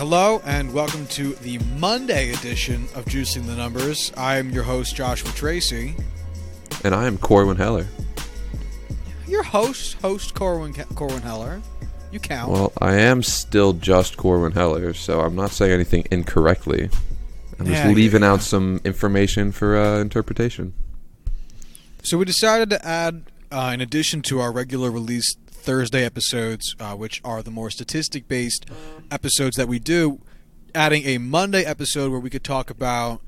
Hello and welcome to the Monday edition of Juicing the Numbers. I'm your host, Joshua Tracy. And I am Corwin Heller. Your host Corwin Heller. You count. Well, I am still just Corwin Heller, so I'm not saying anything incorrectly. I'm just leaving out some information for interpretation. So we decided to add, in addition to our regular release Thursday episodes, which are the more statistic-based episodes that we do, adding a Monday episode where we could talk about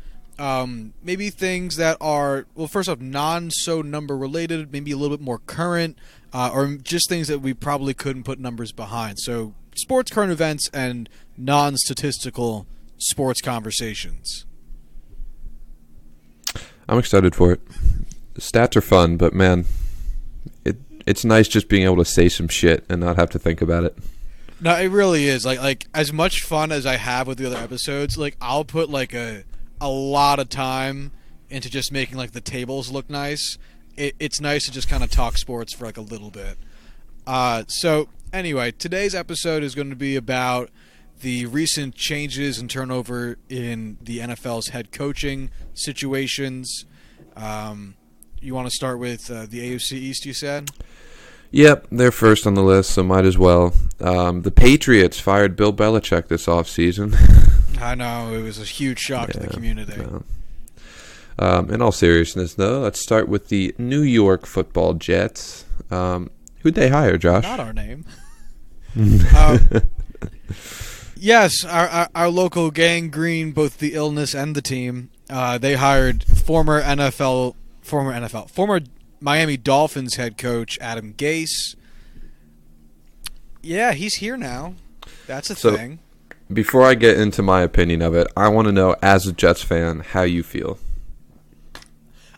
maybe things that are, well, first off, non-number related, maybe a little bit more current, or just things that we probably couldn't put numbers behind. So sports current events and non-statistical sports conversations. I'm excited for it. Stats are fun, but man, it's nice just being able to say some shit and not have to think about it. No, it really is. Like as much fun as I have with the other episodes, like I'll put like a lot of time into just making like the tables look nice. It's nice to just kind of talk sports for like a little bit. So anyway, today's episode is going to be about the recent changes and turnover in the NFL's head coaching situations. You want to start with the AFC East, you said? Yep, they're first on the list, so might as well. The Patriots fired Bill Belichick this offseason. I know, it was a huge shock to the community. In all seriousness, though, let's start with the New York Football Jets. Who'd they hire, Josh? Not our name. Yes, our local gangrene, both the illness and the team. They hired former Miami Dolphins head coach Adam Gase. Yeah, he's here now. That's a thing. Before I get into my opinion of it, I want to know, as a Jets fan, how you feel.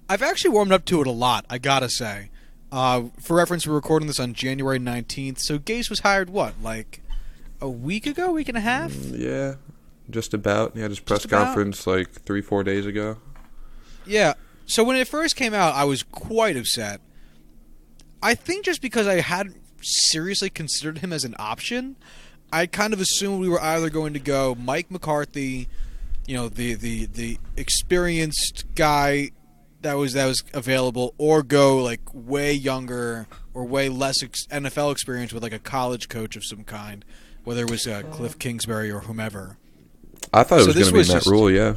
I've actually warmed up to it a lot, I gotta say. For reference, we're recording this on January 19th, so Gase was hired, like a week ago, week and a half? Yeah, just about. He had his press conference like 3-4 days ago. Yeah. So when it first came out, I was quite upset. I think just because I hadn't seriously considered him as an option, I kind of assumed we were either going to go Mike McCarthy, the experienced guy that was available, or go like way younger or way less NFL experience with like a college coach of some kind, whether it was Cliff Kingsbury or whomever. I thought it was going to be Matt Rule, yeah.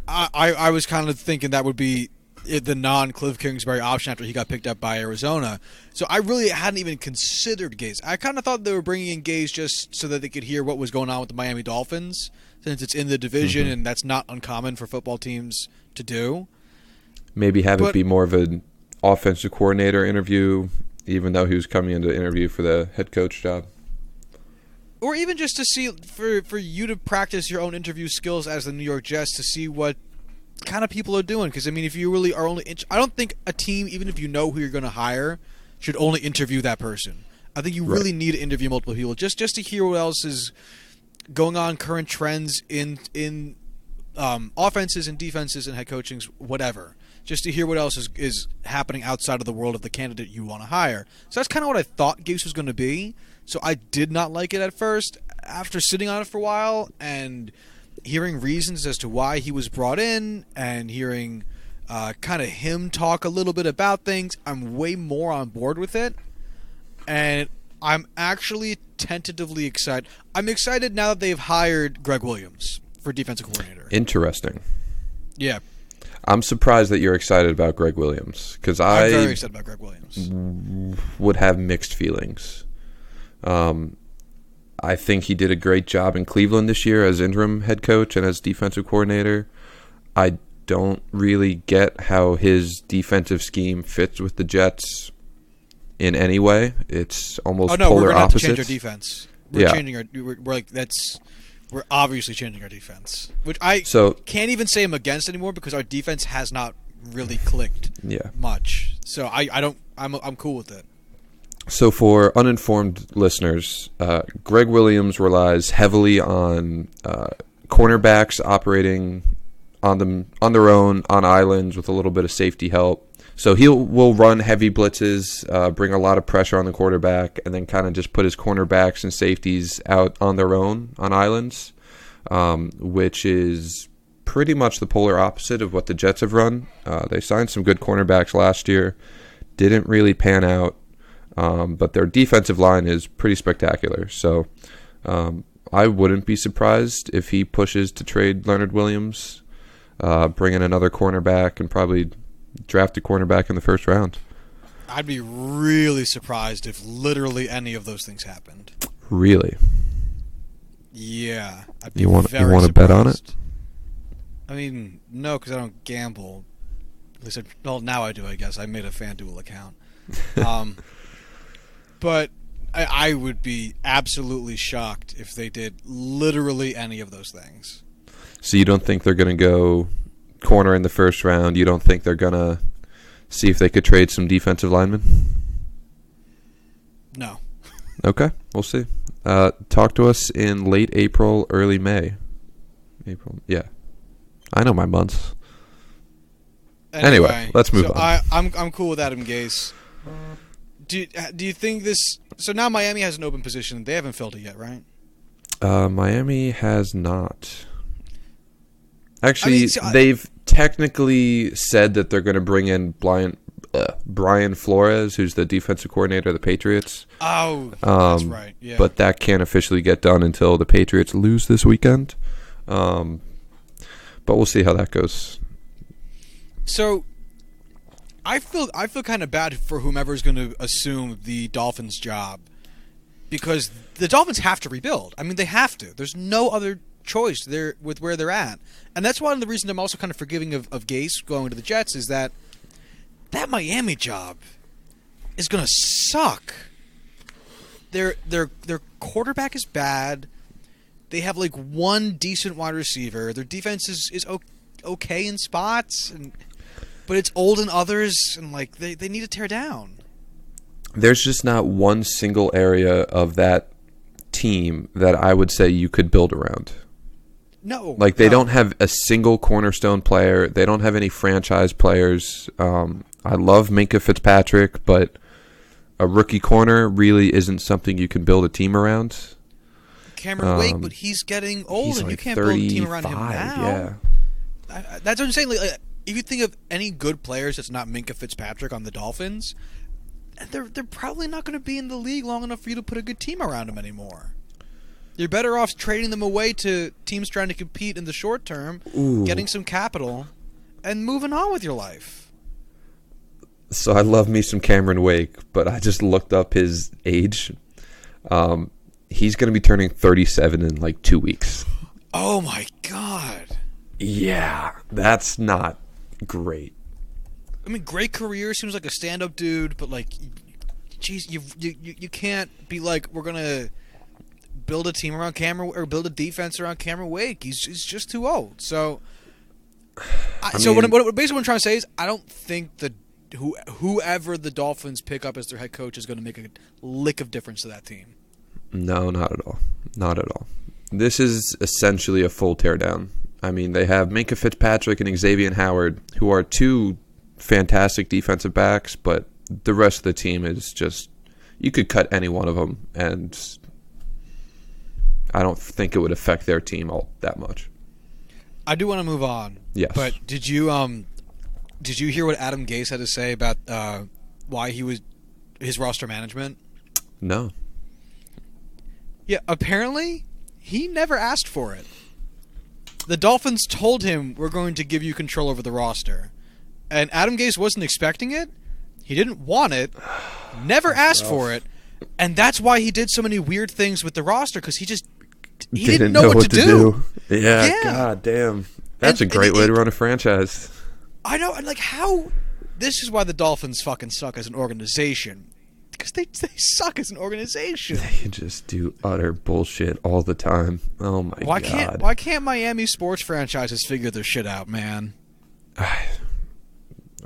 I was kind of thinking that would be the non-Cliff Kingsbury option after he got picked up by Arizona. So I really hadn't even considered Gase. I kind of thought they were bringing in Gase just so that they could hear what was going on with the Miami Dolphins, since it's in the division and that's not uncommon for football teams to do. Maybe have it be more of an offensive coordinator interview, even though he was coming in to interview for the head coach job. Or even just to see, for you to practice your own interview skills as the New York Jets to see what kind of people are doing. Because, I mean, if you really are only... I don't think a team, even if you know who you're going to hire, should only interview that person. I think you really need to interview multiple people just to hear what else is going on, current trends in offenses and defenses and head coachings, whatever. Just to hear what else is happening outside of the world of the candidate you want to hire. So that's kind of what I thought Gase was going to be. So I did not like it at first. After sitting on it for a while and hearing reasons as to why he was brought in and hearing kind of him talk a little bit about things, I'm way more on board with it. And I'm actually tentatively excited. I'm excited now that they've hired Greg Williams for defensive coordinator. Interesting. Yeah. I'm surprised that you're excited about Greg Williams, because I'm very excited about Greg Williams. Would have mixed feelings. I think he did a great job in Cleveland this year as interim head coach and as defensive coordinator. I don't really get how his defensive scheme fits with the Jets in any way. It's almost polar opposites. We're going to change our defense. We're obviously changing our defense, which I can't even say I'm against anymore because our defense has not really clicked much. So I'm cool with it. So for uninformed listeners, Greg Williams relies heavily on cornerbacks operating on their own on islands with a little bit of safety help. So will run heavy blitzes, bring a lot of pressure on the quarterback, and then kind of just put his cornerbacks and safeties out on their own on islands, which is pretty much the polar opposite of what the Jets have run. They signed some good cornerbacks last year, didn't really pan out, but their defensive line is pretty spectacular. So I wouldn't be surprised if he pushes to trade Leonard Williams, bring in another cornerback, and probably draft a cornerback in the first round. I'd be really surprised if literally any of those things happened. Really? Yeah. I'd be You want very to bet on it? I mean, no, because I don't gamble. At least, well, now I do, I guess. I made a FanDuel account. But I would be absolutely shocked if they did literally any of those things. So you don't think they're going to go corner in the first round? You don't think they're going to see if they could trade some defensive linemen? No. Okay, we'll see. Talk to us in late April, early May. April, yeah. I know my months. Anyway, let's move on. I'm cool with Adam Gase. Do you think this... So now Miami has an open position. They haven't filled it yet, right? Miami has not. Actually, they've technically said that they're going to bring in Brian Flores, who's the defensive coordinator of the Patriots. Oh, that's right. Yeah. But that can't officially get done until the Patriots lose this weekend. But we'll see how that goes. So, I feel kind of bad for whomever's going to assume the Dolphins' job, because the Dolphins have to rebuild. I mean, they have to. There's no other choice there with where they're at, and that's one of the reasons I'm also kind of forgiving of Gase going to the Jets, is that Miami job is going to suck. Their quarterback is bad. They have like one decent wide receiver. Their defense is okay in spots, but it's old in others, and like they need to tear down. There's just not one single area of that team that I would say you could build around. No. Like, they don't have a single cornerstone player. They don't have any franchise players. I love Minkah Fitzpatrick, but a rookie corner really isn't something you can build a team around. Cameron Wake, but he's getting old, and like you can't build a team around him now. Yeah. That's what I'm saying. Like, if you think of any good players that's not Minkah Fitzpatrick on the Dolphins, they're probably not going to be in the league long enough for you to put a good team around them anymore. You're better off trading them away to teams trying to compete in the short term, getting some capital, and moving on with your life. So I love me some Cameron Wake, but I just looked up his age. He's going to be turning 37 in like 2 weeks. Oh my God. Yeah, that's not great. I mean, great career, seems like a stand-up dude, but like, geez, you can't be like, we're gonna build a team around Cameron or build a defense around Cameron Wake. He's just too old. So, basically what I'm trying to say is, I don't think that whoever the Dolphins pick up as their head coach is going to make a lick of difference to that team. No, not at all. Not at all. This is essentially a full teardown. I mean, they have Minkah Fitzpatrick and Xavier Howard, who are two fantastic defensive backs, but the rest of the team is just, you could cut any one of them, and I don't think it would affect their team all that much. I do want to move on. Yes. But did you hear what Adam Gase had to say about why his roster management? No. Yeah, apparently he never asked for it. The Dolphins told him, we're going to give you control over the roster. And Adam Gase wasn't expecting it. He didn't want it. Never asked for it. And that's why he did so many weird things with the roster, because he didn't know what to do. Yeah, God damn. That's a great way to run a franchise. I know. And like, how... This is why the Dolphins fucking suck as an organization. Because they suck as an organization. They just do utter bullshit all the time. Oh my God. Why can't Miami sports franchises figure their shit out, man?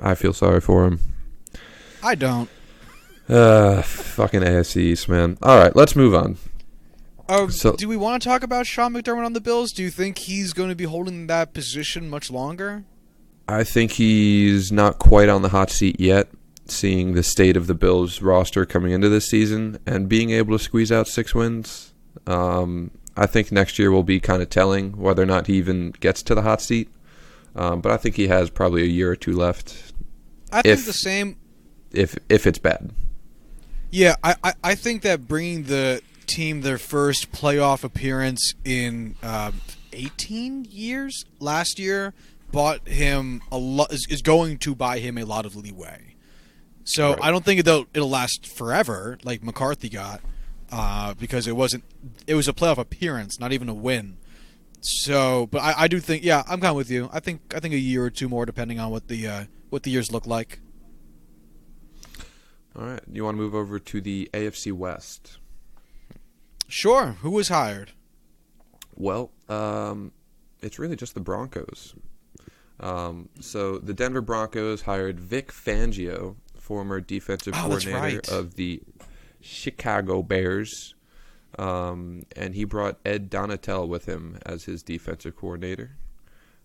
I feel sorry for him. I don't. Fucking AFC East, man. All right, let's move on. Do we want to talk about Sean McDermott on the Bills? Do you think he's going to be holding that position much longer? I think he's not quite on the hot seat yet, seeing the state of the Bills roster coming into this season and being able to squeeze out 6 wins. I think next year will be kind of telling whether or not he even gets to the hot seat. But I think he has probably a year or 2 left. I think the same. If it's bad. Yeah, I think that bringing the team their first playoff appearance in 18 years last year bought him a lot. Is going to buy him a lot of leeway. So Right. I don't think it'll last forever like McCarthy got, because it was a playoff appearance, not even a win. So, but I do think, yeah, I'm kind of with you. I think a year or 2 more, depending on what the years look like. All right. You want to move over to the AFC West? Sure. Who was hired? Well, it's really just the Broncos. So the Denver Broncos hired Vic Fangio, former defensive coordinator of the Chicago Bears, and he brought Ed Donatel with him as his defensive coordinator.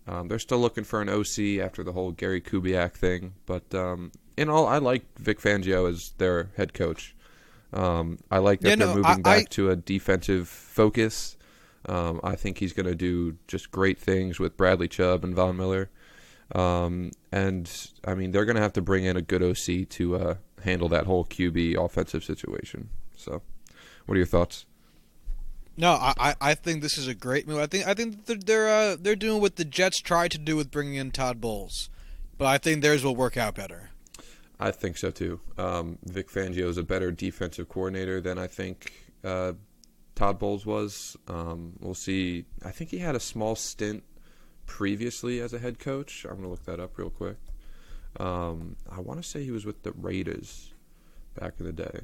They're still looking for an OC after the whole Gary Kubiak thing, but in all, I like Vic Fangio as their head coach. I like that they're moving back to a defensive focus. I think he's going to do just great things with Bradley Chubb and Von Miller. And, I mean, they're going to have to bring in a good OC to handle that whole QB offensive situation. So, what are your thoughts? No, I think this is a great move. I think they're doing what the Jets tried to do with bringing in Todd Bowles, but I think theirs will work out better. I think so too. Vic Fangio is a better defensive coordinator than I think Todd Bowles was. We'll see. I think he had a small stint previously as a head coach. I'm going to look that up real quick. I want to say he was with the Raiders back in the day.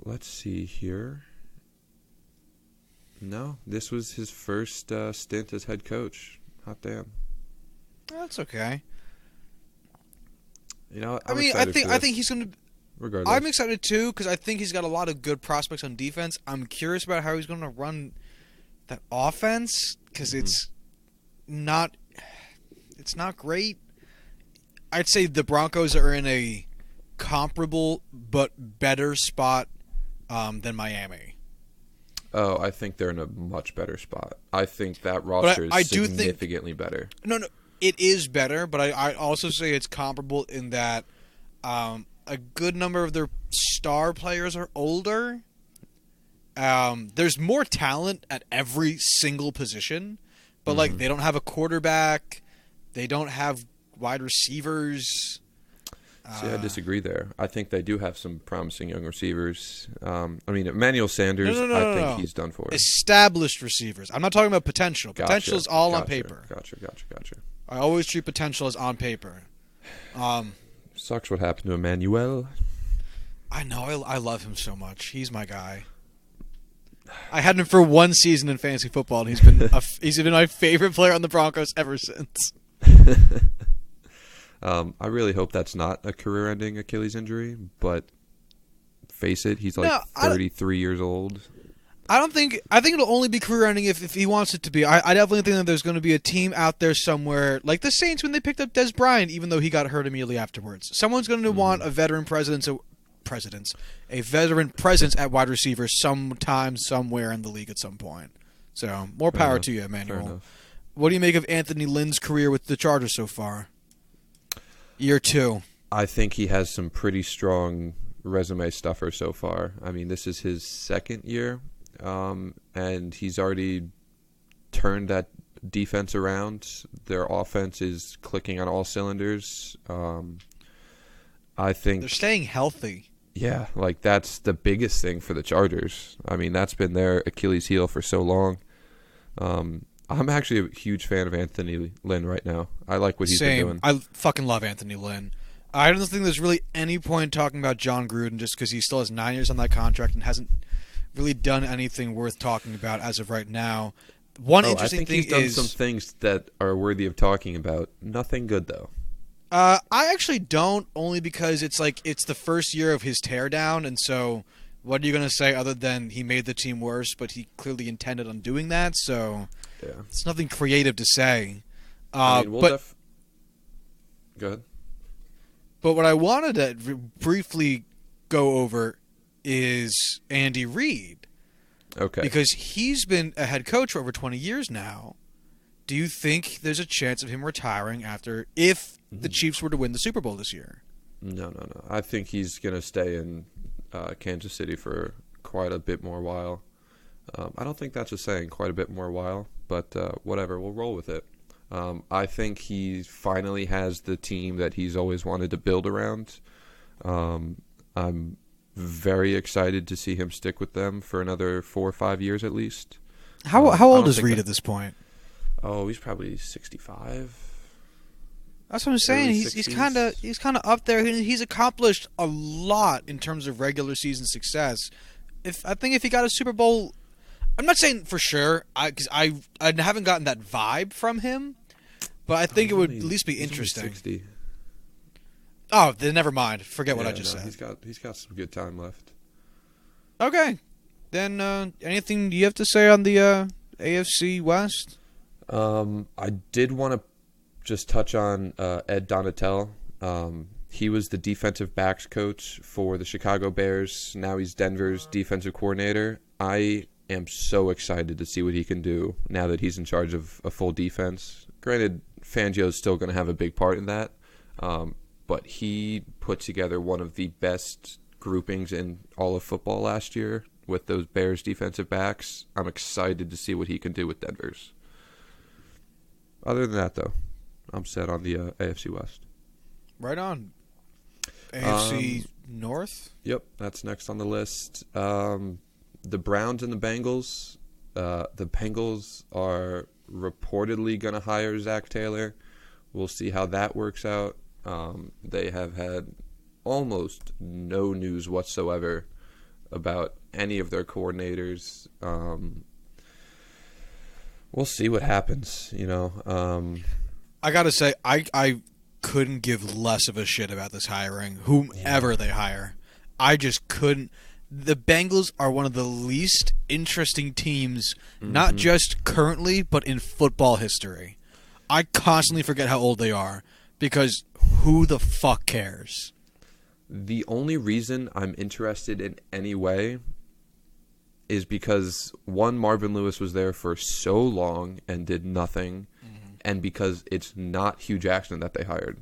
Let's see here. No, this was his first stint as head coach. Hot damn. That's okay. You know, I think he's going to. Regardless, I'm excited too because I think he's got a lot of good prospects on defense. I'm curious about how he's going to run that offense because it's not great. I'd say the Broncos are in a comparable but better spot than Miami. Oh, I think they're in a much better spot. I think that roster is significantly better. No, it is better, but I also say it's comparable in that a good number of their star players are older. There's more talent at every single position, but like they don't have a quarterback, they don't have wide receivers. See, I disagree there. I think they do have some promising young receivers. I mean, Emmanuel Sanders, I think he's done for. Established receivers. I'm not talking about potential. Gotcha, potential is all on paper. Gotcha. I always treat potential as on paper. Sucks what happened to Emmanuel. I know. I love him so much. He's my guy. I had him for 1 season in fantasy football, and he's been my favorite player on the Broncos ever since. I really hope that's not a career-ending Achilles injury, but face it, he's like 33 years old. I think it'll only be career-ending if he wants it to be. I definitely think that there's going to be a team out there somewhere, like the Saints when they picked up Des Bryant, even though he got hurt immediately afterwards. Someone's going to want a veteran presence at wide receiver sometime, somewhere in the league at some point. So, more power to you, Emmanuel. What do you make of Anthony Lynn's career with the Chargers so far? Year 2. I think he has some pretty strong resume stuffer so far. I mean, this is his 2nd year, and he's already turned that defense around. Their offense is clicking on all cylinders. I think they're staying healthy. Yeah, like that's the biggest thing for the Chargers. I mean, that's been their Achilles heel for so long. I'm actually a huge fan of Anthony Lynn right now. I like what he's been doing. I fucking love Anthony Lynn. I don't think there's really any point talking about John Gruden just because he still has 9 years on that contract and hasn't really done anything worth talking about as of right now. I think he's done some things that are worthy of talking about. Nothing good, though. I actually don't, only because it's the first year of his teardown, and so what are you going to say other than he made the team worse, but he clearly intended on doing that, so... Yeah. It's nothing creative to say. I mean, But go ahead. but what I wanted to briefly go over is Andy Reid. Okay. Because he's been a head coach for over 20 years now. Do you think there's a chance of him retiring if the Chiefs were to win the Super Bowl this year? No. I think he's going to stay in Kansas City for quite a bit more while. I don't think that's a saying, quite a bit more while, but whatever, we'll roll with it. I think he finally has the team that he's always wanted to build around. I'm very excited to see him stick with them for another 4 or 5 years at least. How old is Reid at this point? Oh, he's probably 65. That's what I'm saying. Early He's kind of up there. He's accomplished a lot in terms of regular season success. I think if he got a Super Bowl, I'm not saying for sure, because I haven't gotten that vibe from him, but I think it would at least be interesting. 60. Oh, then never mind. Forget what I just said. He's got some good time left. Okay, then anything you have to say on the AFC West? I did want to just touch on Ed Donatel. He was the defensive backs coach for the Chicago Bears. Now he's Denver's defensive coordinator. I am so excited to see what he can do now that he's in charge of a full defense. Granted, Fangio is still going to have a big part in that, but he put together one of the best groupings in all of football last year with those Bears defensive backs. I'm excited to see what he can do with Denver's. Other than that, though, I'm set on the AFC West. Right on. AFC North? Yep, that's next on the list. The Browns and the Bengals. The Bengals are reportedly going to hire Zach Taylor. We'll see how that works out. They have had almost no news whatsoever about any of their coordinators. We'll see what happens, I got to say, I couldn't give less of a shit about this hiring, whomever they hire. I just couldn't. The Bengals are one of the least interesting teams, not just currently, but in football history. I constantly forget how old they are, because who the fuck cares? The only reason I'm interested in any way is because, one, Marvin Lewis was there for so long and did nothing, and because it's not Hugh Jackson that they hired.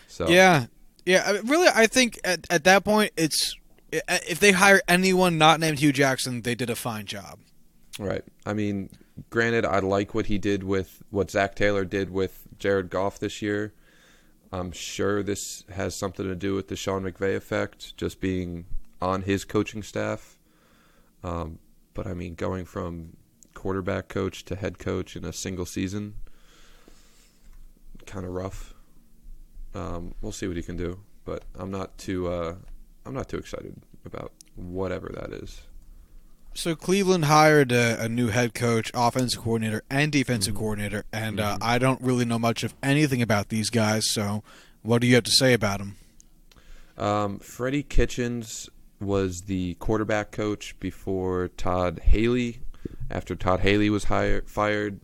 So yeah. Really, I think at that point, it's if they hire anyone not named Hugh Jackson, they did a fine job. Right. I mean, granted, I like what Zach Taylor did with Jared Goff this year. I'm sure this has something to do with the Sean McVay effect, just being on his coaching staff. But I mean, going from quarterback coach to head coach in a single season, kind of rough. We'll see what he can do, but I'm not too excited about whatever that is. So Cleveland hired a new head coach, offensive coordinator, and defensive coordinator, and I don't really know much of anything about these guys. So, what do you have to say about them? Freddie Kitchens was the quarterback coach before Todd Haley. After Todd Haley was fired,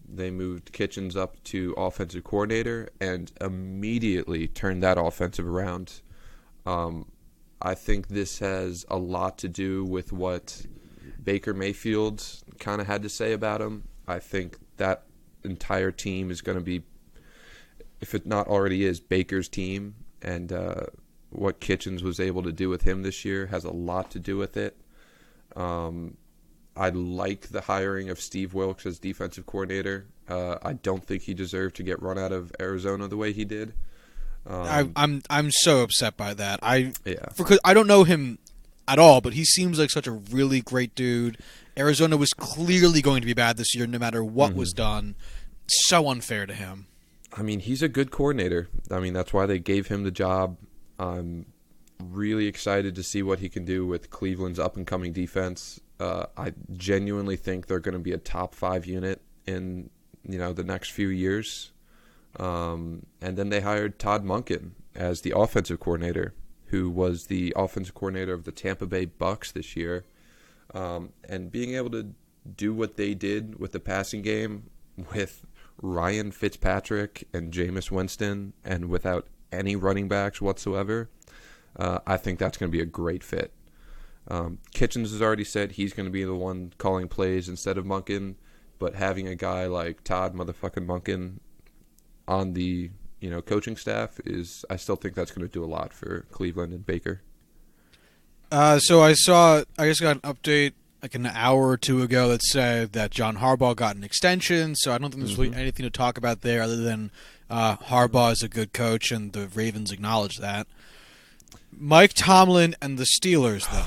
they moved Kitchens up to offensive coordinator and immediately turned that offensive around. I think this has a lot to do with what Baker Mayfield kind of had to say about him. I think that entire team is going to be, if it not already is, Baker's team, and what Kitchens was able to do with him this year has a lot to do with it. I like the hiring of Steve Wilkes as defensive coordinator. I don't think he deserved to get run out of Arizona the way he did. I'm so upset by that. Because I don't know him at all, but he seems like such a really great dude. Arizona was clearly going to be bad this year, no matter what was done. So unfair to him. I mean, he's a good coordinator. I mean, that's why they gave him the job. I'm really excited to see what he can do with Cleveland's up-and-coming defense. I genuinely think they're going to be a top 5 unit in the next few years. And then they hired Todd Monken as the offensive coordinator, who was the offensive coordinator of the Tampa Bay Bucks this year. And being able to do what they did with the passing game with Ryan Fitzpatrick and Jameis Winston, and without any running backs whatsoever, I think that's going to be a great fit. Kitchens has already said he's going to be the one calling plays instead of Monken, but having a guy like Todd motherfucking Monken on the coaching staff I still think that's going to do a lot for Cleveland and Baker. So I just got an update like an hour or two ago that said that John Harbaugh got an extension, so I don't think there's really anything to talk about there other than Harbaugh is a good coach and the Ravens acknowledge that. Mike Tomlin and the Steelers, though.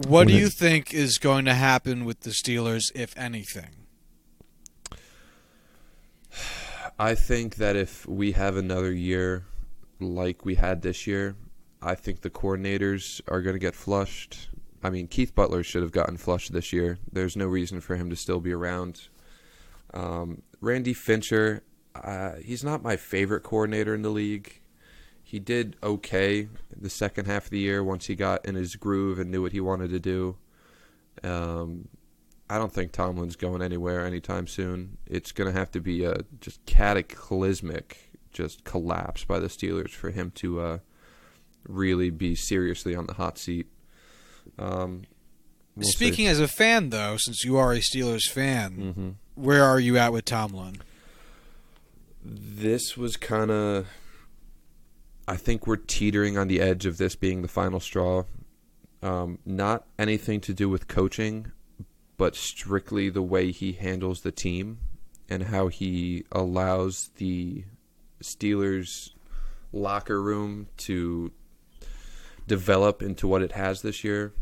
What do you think is going to happen with the Steelers, if anything? I think that if we have another year like we had this year, I think the coordinators are going to get flushed. I mean, Keith Butler should have gotten flushed this year. There's no reason for him to still be around. Randy Fincher, he's not my favorite coordinator in the league. He did okay the second half of the year once he got in his groove and knew what he wanted to do. I don't think Tomlin's going anywhere anytime soon. It's going to have to be a just cataclysmic collapse by the Steelers for him to really be seriously on the hot seat. Speaking as a fan, though, since you are a Steelers fan, where are you at with Tomlin? This was kind of... I think we're teetering on the edge of this being the final straw. Not anything to do with coaching, but strictly the way he handles the team and how he allows the Steelers locker room to develop into what it has this year.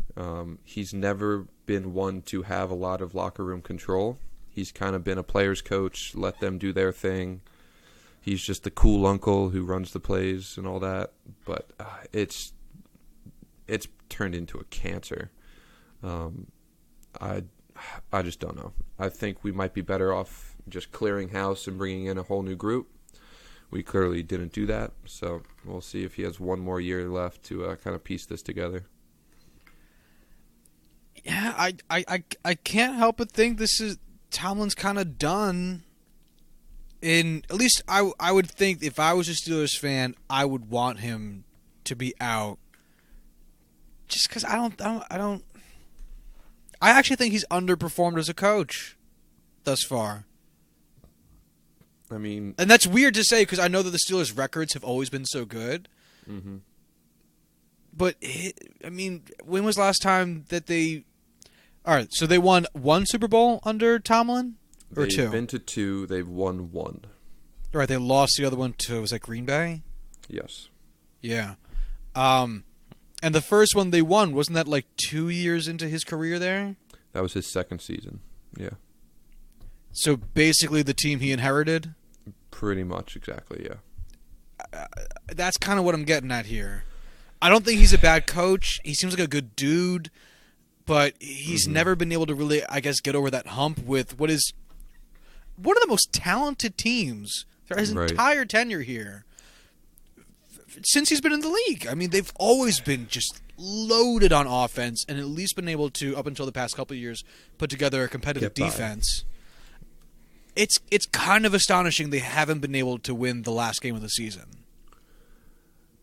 He's never been one to have a lot of locker room control. He's kind of been a player's coach, let them do their thing. He's just the cool uncle who runs the plays and all that. But it's turned into a cancer. I just don't know. I think we might be better off just clearing house and bringing in a whole new group. We clearly didn't do that, so we'll see if he has one more year left to kind of piece this together. Yeah, I can't help but think Tomlin's kind of done. At least I would think if I was a Steelers fan, I would want him to be out. Just because I actually think he's underperformed as a coach thus far. I mean, and that's weird to say because I know that the Steelers' records have always been so good. Mm-hmm. But when was the last time that they? All right, so they won one Super Bowl under Tomlin, or two? They've been to two. They've won one. All right, they lost the other one to was that Green Bay? Yes. Yeah. And the first one they won, wasn't that like 2 years into his career there? That was his second season. Yeah. So basically the team he inherited? Pretty much, exactly, yeah. That's kind of what I'm getting at here. I don't think he's a bad coach. He seems like a good dude, but he's never been able to really, I guess, get over that hump with what is one of the most talented teams throughout his entire tenure here. Since he's been in the league. I mean, they've always been just loaded on offense and at least been able to, up until the past couple of years, put together a competitive defense. It's kind of astonishing they haven't been able to win the last game of the season.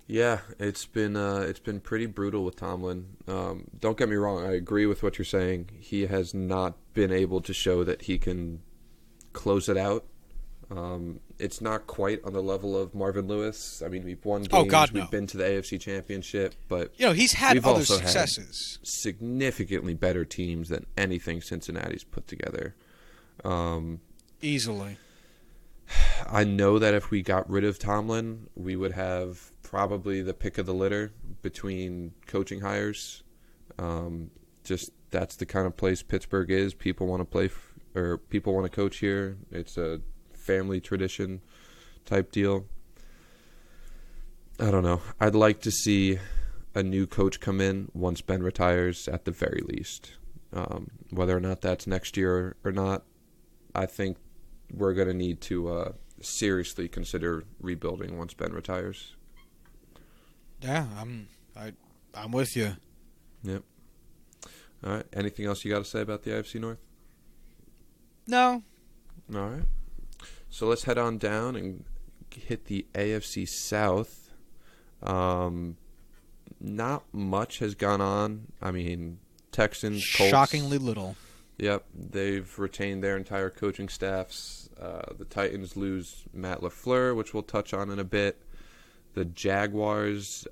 Yeah, it's been pretty brutal with Tomlin. Don't get me wrong, I agree with what you're saying. He has not been able to show that he can close it out. It's not quite on the level of Marvin Lewis. I mean, we've won games, we've been to the AFC Championship, but he's had we've other also successes. Had significantly better teams than anything Cincinnati's put together. Easily. I know that if we got rid of Tomlin, we would have probably the pick of the litter between coaching hires. Just that's the kind of place Pittsburgh is. People want to play, or people want to coach here. It's a family tradition type deal. I don't know. I'd like to see a new coach come in once Ben retires at the very least. Whether or not that's next year or not, I think we're going to need to seriously consider rebuilding once Ben retires. Yeah, I'm with you. Yep. All right. Anything else you got to say about the AFC North? No. All right. So let's head on down and hit the AFC South. Not much has gone on. I mean, Texans, Colts. Shockingly little. Yep, they've retained their entire coaching staffs. The Titans lose Matt LaFleur, which we'll touch on in a bit. The Jaguars,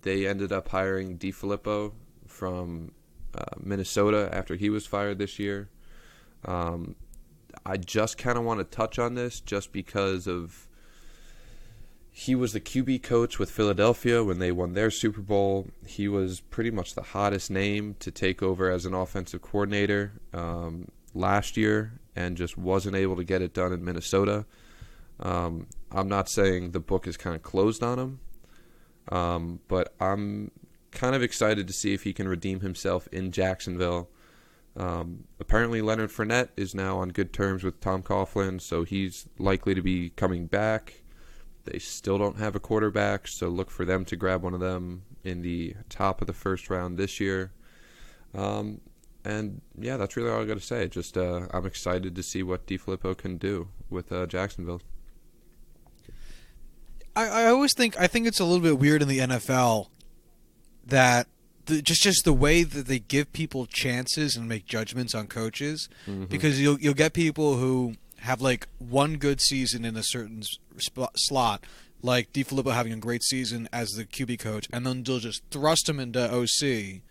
they ended up hiring DiFilippo from Minnesota after he was fired this year. I just kind of want to touch on this just because of he was the QB coach with Philadelphia when they won their Super Bowl. He was pretty much the hottest name to take over as an offensive coordinator last year and just wasn't able to get it done in Minnesota. I'm not saying the book is kind of closed on him, but I'm kind of excited to see if he can redeem himself in Jacksonville. Apparently Leonard Fournette is now on good terms with Tom Coughlin, so he's likely to be coming back. They still don't have a quarterback, so look for them to grab one of them in the top of the first round this year. And yeah, that's really all I got to say. Just I'm excited to see what DiFilippo can do with Jacksonville. I always think it's a little bit weird in the NFL that just the way that they give people chances and make judgments on coaches, because you'll get people who have like one good season in a certain slot, like DiFilippo having a great season as the QB coach, and then they'll just thrust him into OC.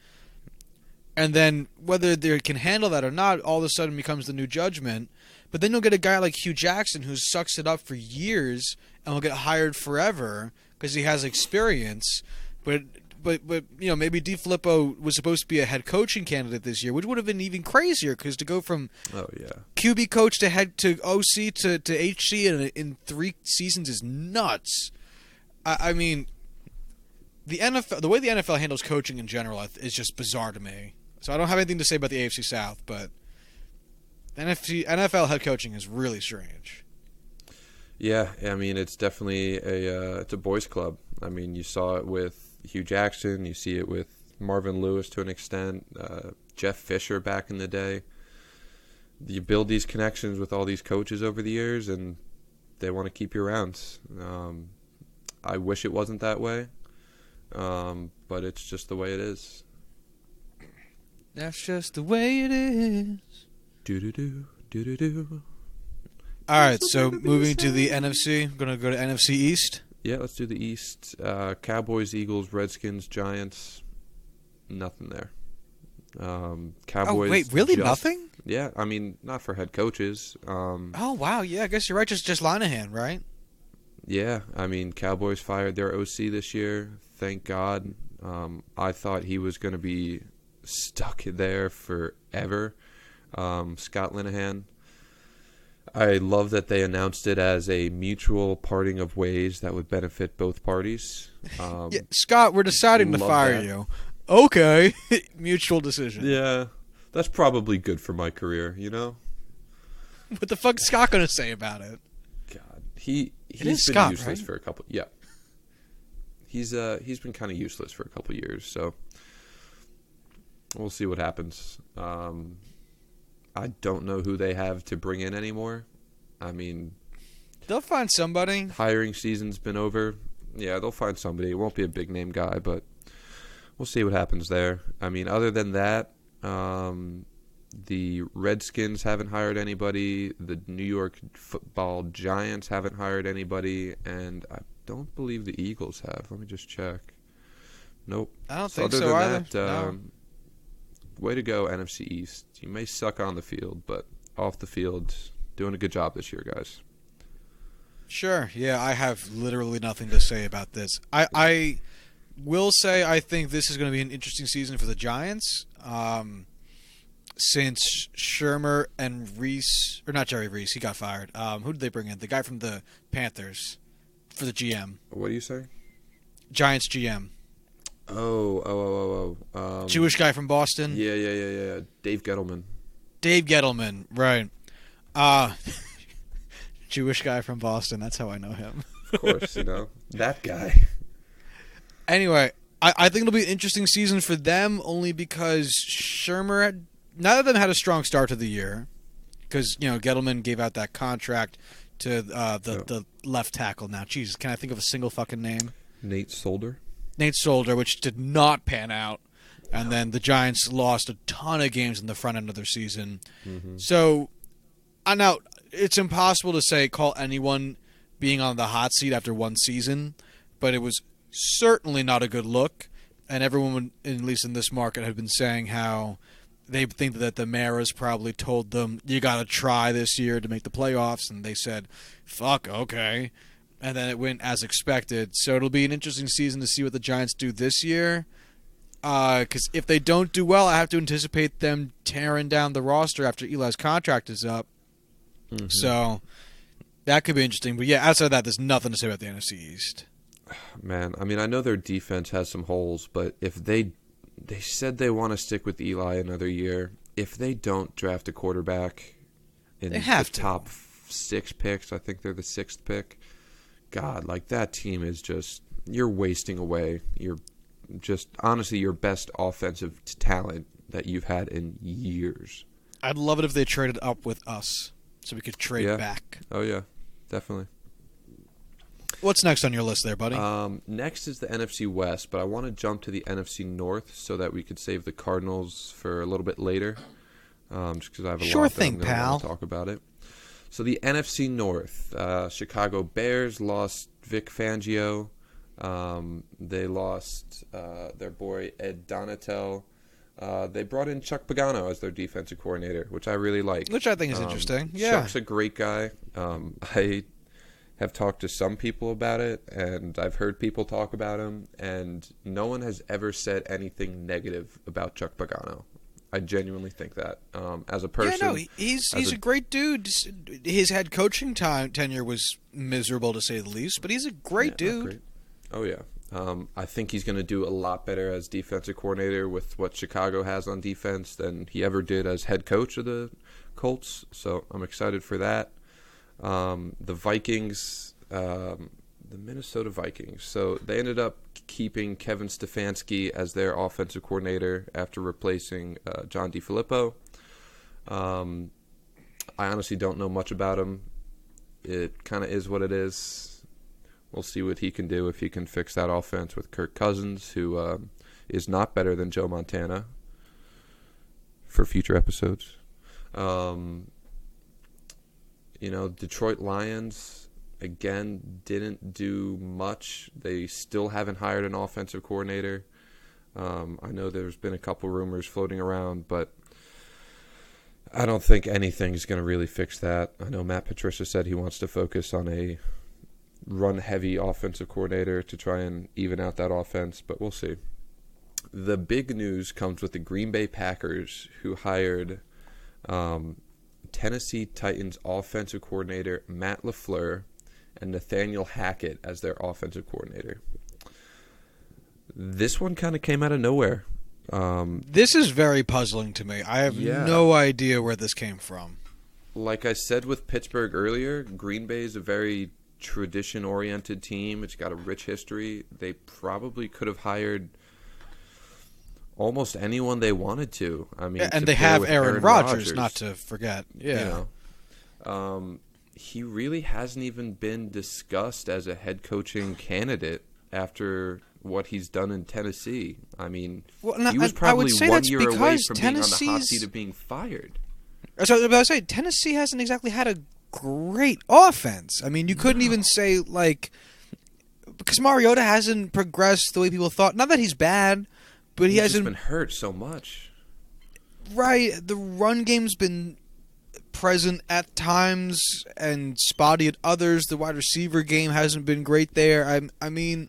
And then whether they can handle that or not, all of a sudden becomes the new judgment. But then you'll get a guy like Hugh Jackson who sucks it up for years and will get hired forever because he has experience. But maybe DiFilippo was supposed to be a head coaching candidate this year, which would have been even crazier because to go from QB coach to head to OC to HC in 3 seasons is nuts. I mean, the NFL, the way the NFL handles coaching in general is just bizarre to me. So I don't have anything to say about the AFC South, but NFL head coaching is really strange. Yeah, I mean, it's definitely it's a boys' club. I mean, you saw it with Hugh Jackson. You see it with Marvin Lewis to an extent. Jeff Fisher back in the day. You build these connections with all these coaches over the years, and they want to keep you around. I wish it wasn't that way, but it's just the way it is. That's just the way it is. Do-do-do, do-do-do. All right, so moving to the NFC. I'm going to go to NFC East. Yeah, let's do the East. Cowboys, Eagles, Redskins, Giants. Nothing there. Cowboys. Oh, wait, really? Nothing? Yeah, I mean, not for head coaches. Oh, wow. Yeah, I guess you're right. Just Linehan, right? Yeah, I mean, Cowboys fired their OC this year. Thank God. I thought he was going to be stuck there forever. Scott Linehan. I love that they announced it as a mutual parting of ways that would benefit both parties. Yeah, Scott, we're deciding to fire you. Okay. Mutual decision. Yeah, that's probably good for my career, you know? What the fuck's Scott going to say about it? God, he's been Scott, useless right? for a couple. Yeah, he's been kind of useless for a couple years, so we'll see what happens. I don't know who they have to bring in anymore. I mean, they'll find somebody. Hiring season's been over. Yeah, they'll find somebody. It won't be a big name guy, but we'll see what happens there. I mean, other than that, the Redskins haven't hired anybody. The New York Football Giants haven't hired anybody, and I don't believe the Eagles have. Let me just check. Nope. I don't think so either. No. Way to go, NFC East. You may suck on the field, but off the field, doing a good job this year, guys. Sure. Yeah, I have literally nothing to say about this. I will say I think this is going to be an interesting season for the Giants. Since Shermer and Reese, or not Jerry Reese, he got fired. Who did they bring in? The guy from the Panthers for the GM. What do you say? Giants GM. Oh. Jewish guy from Boston. Yeah. Dave Gettleman, right. Jewish guy from Boston. That's how I know him. Of course, that guy. Anyway, I think it'll be an interesting season for them only because Shermer, neither of them had a strong start to the year. because Gettleman gave out that contract to the left tackle. Now, Jesus, can I think of a single fucking name? Nate Solder, which did not pan out. And then the Giants lost a ton of games in the front end of their season. Mm-hmm. So, now it's impossible to call anyone being on the hot seat after one season, but it was certainly not a good look. And everyone, at least in this market, had been saying how they think that the Maras probably told them, you got to try this year to make the playoffs. And they said, fuck, okay. And then it went as expected. So it'll be an interesting season to see what the Giants do this year. Because if they don't do well, I have to anticipate them tearing down the roster after Eli's contract is up. Mm-hmm. So that could be interesting. But yeah, outside of that, there's nothing to say about the NFC East. Man, I mean, I know their defense has some holes, but if they said they want to stick with Eli another year, if they don't draft a quarterback in the top 6 picks, I think they're the 6th pick, God, like that team is just, you're wasting away. You're just, honestly, your best offensive talent that you've had in years. I'd love it if they traded up with us so we could trade back. Oh, yeah, definitely. What's next on your list there, buddy? Next is the NFC West, but I want to jump to the NFC North so that we could save the Cardinals for a little bit later, just because I have a lot that I'm going to want to talk about it. So the NFC North, Chicago Bears lost Vic Fangio. They lost their boy Ed Donatel. They brought in Chuck Pagano as their defensive coordinator, which I really like. Which I think is interesting. Yeah, Chuck's a great guy. I have talked to some people about it, and I've heard people talk about him, and no one has ever said anything negative about Chuck Pagano. I genuinely think that. As a person... Yeah, no, he's a great dude. His head coaching tenure was miserable, to say the least, but he's a great dude. Great. Oh, yeah. I think he's going to do a lot better as defensive coordinator with what Chicago has on defense than he ever did as head coach of the Colts, so I'm excited for that. The Vikings, the Minnesota Vikings. So they ended up keeping Kevin Stefanski as their offensive coordinator after replacing John DeFilippo. I honestly don't know much about him. It kind of is what it is. We'll see what he can do if he can fix that offense with Kirk Cousins, who is not better than Joe Montana, for future episodes. Detroit Lions, again, didn't do much. They still haven't hired an offensive coordinator. I know there's been a couple rumors floating around, but I don't think anything's going to really fix that. I know Matt Patricia said he wants to focus on a run-heavy offensive coordinator to try and even out that offense, but we'll see. The big news comes with the Green Bay Packers, who hired Tennessee Titans offensive coordinator Matt LaFleur and Nathaniel Hackett as their offensive coordinator. This one kind of came out of nowhere. This is very puzzling to me. I have no idea where this came from. Like I said with Pittsburgh earlier, Green Bay is a very tradition-oriented team. It's got a rich history. They probably could have hired almost anyone they wanted to. I mean, and they have Aaron Rodgers, not to forget. Yeah, he really hasn't even been discussed as a head coaching candidate after what he's done in Tennessee. I mean, he was probably 1 year away from being on the hot seat of being fired. So I was about to say, Tennessee hasn't exactly had a great offense. I mean, you couldn't even say, because Mariota hasn't progressed the way people thought. Not that he's bad, but he hasn't been hurt so much. Right. The run game's been present at times and spotty at others. The wide receiver game hasn't been great there. I mean,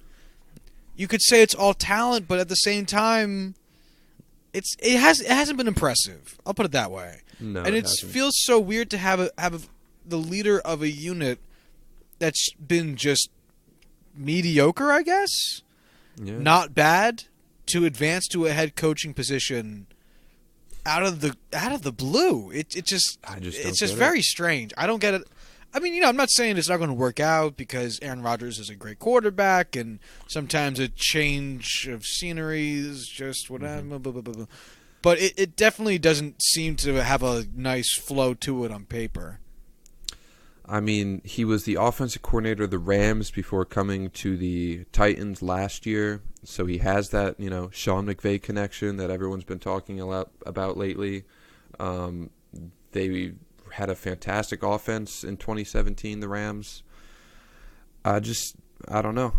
you could say it's all talent, but at the same time, it hasn't been impressive. I'll put it that way. No, and it feels so weird to have the leader of a unit that's been just mediocre, I guess. Yeah. Not bad, to advance to a head coaching position out of the blue. It's just very strange. I don't get it. I mean, I'm not saying it's not going to work out because Aaron Rodgers is a great quarterback, and sometimes a change of scenery is just whatever. but it definitely doesn't seem to have a nice flow to it on paper. I mean, he was the offensive coordinator of the Rams before coming to the Titans last year, so he has that, Sean McVay connection that everyone's been talking a lot about lately. They had a fantastic offense in 2017, the Rams. I don't know.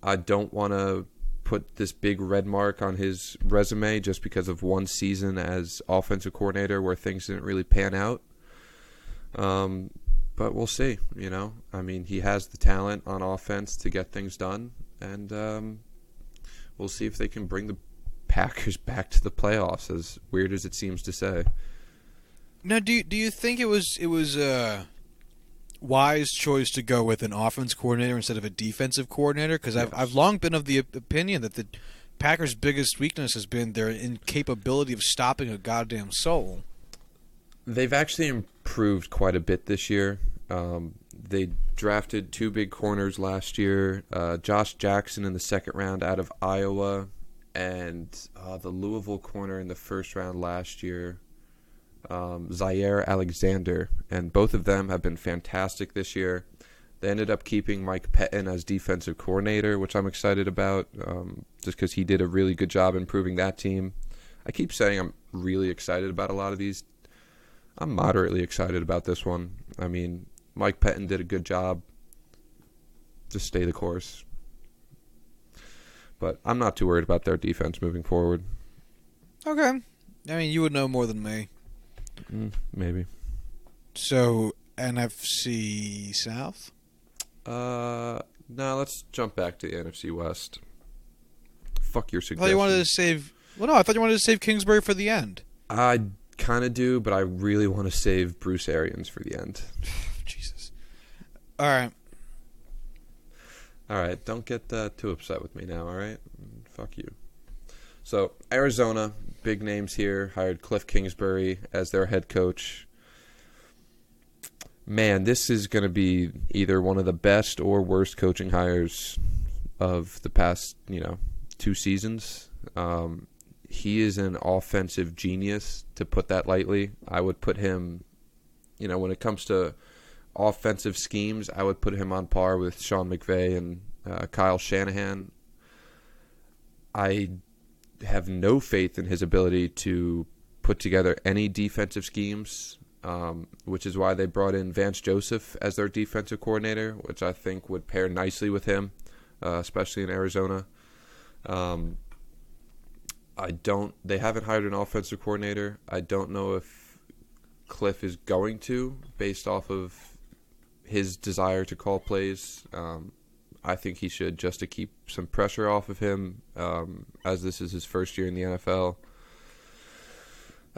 I don't want to put this big red mark on his resume just because of one season as offensive coordinator where things didn't really pan out. But we'll see, I mean, he has the talent on offense to get things done, and we'll see if they can bring the Packers back to the playoffs, as weird as it seems to say. Now, do you think it was a wise choice to go with an offense coordinator instead of a defensive coordinator? Because I've long been of the opinion that the Packers' biggest weakness has been their incapability of stopping a goddamn soul. They've actually improved quite a bit this year. They drafted 2 big corners last year, Josh Jackson in the second round out of Iowa, and the Louisville corner in the first round last year, Zaire Alexander, and both of them have been fantastic this year. They ended up keeping Mike Pettin as defensive coordinator, which I'm excited about, just because he did a really good job improving that team. I keep saying I'm really excited about a lot of these. I'm moderately excited about this one. I mean, Mike Pettin did a good job. Just stay the course. But I'm not too worried about their defense moving forward. Okay. I mean, you would know more than me. Maybe. So, NFC South? No, let's jump back to the NFC West. Fuck your suggestion. I thought you wanted to save... Well, no, I thought you wanted to save Kingsbury for the end. I kind of do, but I really want to save Bruce Arians for the end. Jesus. All right. All right, don't get too upset with me now, all right? Fuck you. So, Arizona, big names here, hired Cliff Kingsbury as their head coach. Man, this is going to be either one of the best or worst coaching hires of the past, 2 seasons. He is an offensive genius, to put that lightly. I would put him, when it comes to offensive schemes, I would put him on par with Sean McVay and Kyle Shanahan. I have no faith in his ability to put together any defensive schemes, which is why they brought in Vance Joseph as their defensive coordinator, which I think would pair nicely with him, especially in Arizona. They haven't hired an offensive coordinator. I don't know if Cliff is going to, based off of his desire to call plays. I think he should, just to keep some pressure off of him, as this is his first year in the NFL.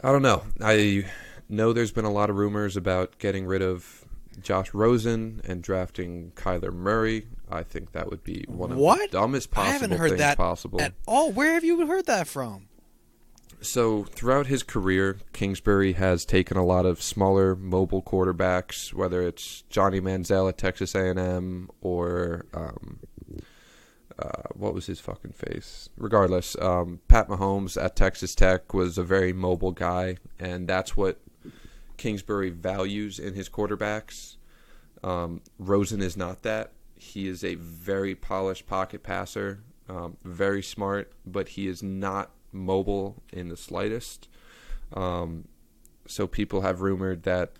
I don't know. I know there's been a lot of rumors about getting rid of Josh Rosen and drafting Kyler Murray. I think that would be one of the dumbest possible things possible. I haven't heard that at all. Where have you heard that from? So throughout his career, Kingsbury has taken a lot of smaller mobile quarterbacks, whether it's Johnny Manziel at Texas A&M or what was his fucking face? Regardless, Pat Mahomes at Texas Tech was a very mobile guy, and that's what Kingsbury values in his quarterbacks. Rosen is not that. He is a very polished pocket passer, very smart, but he is not mobile in the slightest. So people have rumored that